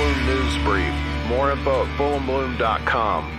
Bloom News Brief. More info at fullandbloom.com.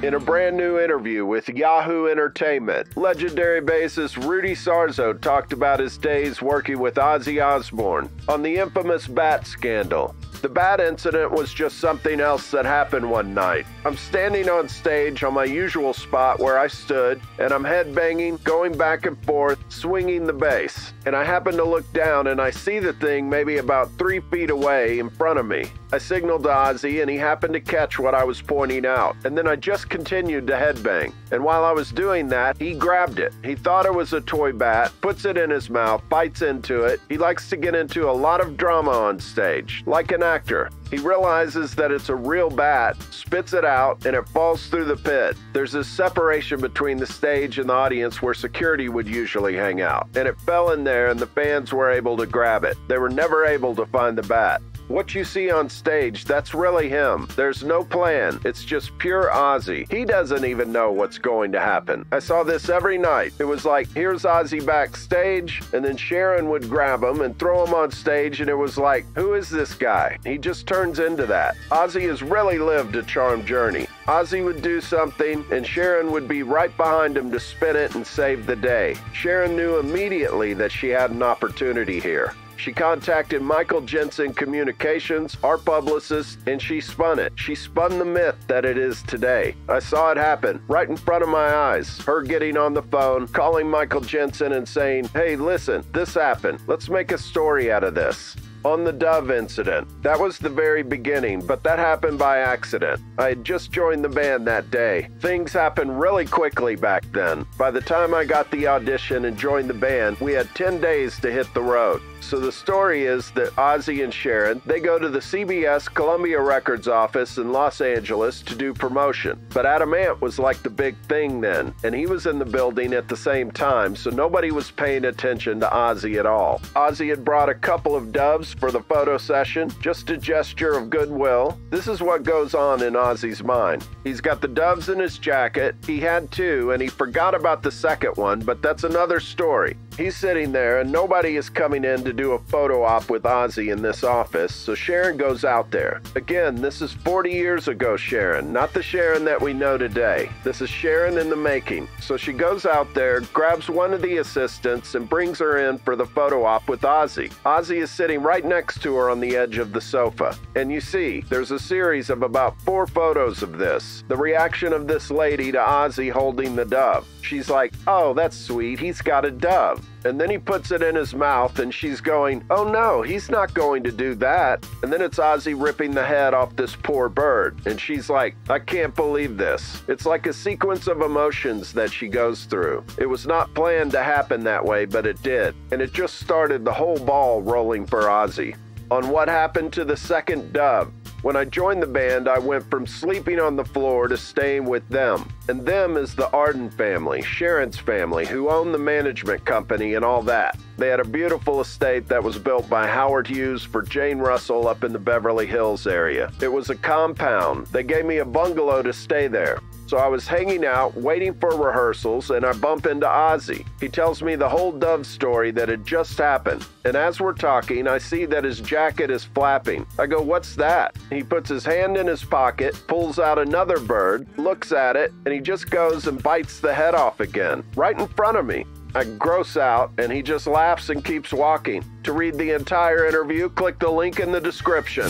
In a brand new interview with Yahoo Entertainment, legendary bassist Rudy Sarzo talked about his days working with Ozzy Osbourne on the infamous bat scandal. The bat incident was just something else that happened one night. I'm standing on stage on my usual spot where I stood, and I'm headbanging, going back and forth, swinging the bass. And I happen to look down and I see the thing maybe about 3 feet away in front of me. I signaled to Ozzy and he happened to catch what I was pointing out. And then I just continued to headbang. And while I was doing that, he grabbed it. He thought it was a toy bat, puts it in his mouth, bites into it. He likes to get into a lot of drama on stage, like an actor. He realizes that it's a real bat, spits it out, and it falls through the pit. There's a separation between the stage and the audience where security would usually hang out. And it fell in there and the fans were able to grab it. They were never able to find the bat. What you see on stage, that's really him. There's no plan. It's just pure Ozzy. He doesn't even know what's going to happen. I saw this every night. It was like, here's Ozzy backstage, and then Sharon would grab him and throw him on stage, and it was like, who is this guy? He just turns into that. Ozzy has really lived a charmed journey. Ozzy would do something, and Sharon would be right behind him to spin it and save the day. Sharon knew immediately that she had an opportunity here. She contacted Michael Jensen Communications, our publicist, and she spun it. She spun the myth that it is today. I saw it happen right in front of my eyes. Her getting on the phone, calling Michael Jensen and saying, hey, listen, this happened. Let's make a story out of this. On the Dove incident. That was the very beginning, but that happened by accident. I had just joined the band that day. Things happened really quickly back then. By the time I got the audition and joined the band, we had 10 days to hit the road. So the story is that Ozzy and Sharon, they go to the CBS Columbia Records office in Los Angeles to do promotion. But Adam Ant was like the big thing then, and he was in the building at the same time, so nobody was paying attention to Ozzy at all. Ozzy had brought a couple of doves for the photo session, just a gesture of goodwill. This is what goes on in Ozzy's mind. He's got the doves in his jacket. He had two, and he forgot about the second one, but that's another story. He's sitting there, and nobody is coming in to do a photo op with Ozzy in this office, so Sharon goes out there. Again, this is 40 years ago Sharon, not the Sharon that we know today. This is Sharon in the making. So she goes out there, grabs one of the assistants, and brings her in for the photo op with Ozzy. Ozzy is sitting right next to her on the edge of the sofa. And you see, there's a series of about 4 photos of this. The reaction of this lady to Ozzy holding the dove. She's like, oh, that's sweet, he's got a dove. And then he puts it in his mouth and she's going, oh no, he's not going to do that. And then it's Ozzy ripping the head off this poor bird. And she's like, I can't believe this. It's like a sequence of emotions that she goes through. It was not planned to happen that way, but it did. And it just started the whole ball rolling for Ozzy. On what happened to the second dove. When I joined the band, I went from sleeping on the floor to staying with them. And them is the Arden family, Sharon's family, who own the management company and all that. They had a beautiful estate that was built by Howard Hughes for Jane Russell up in the Beverly Hills area. It was a compound. They gave me a bungalow to stay there. So I was hanging out, waiting for rehearsals, and I bump into Ozzy. He tells me the whole dove story that had just happened. And as we're talking, I see that his jacket is flapping. I go, what's that? He puts his hand in his pocket, pulls out another bird, looks at it, and he just goes and bites the head off again, right in front of me. I gross out, and he just laughs and keeps walking. To read the entire interview, click the link in the description.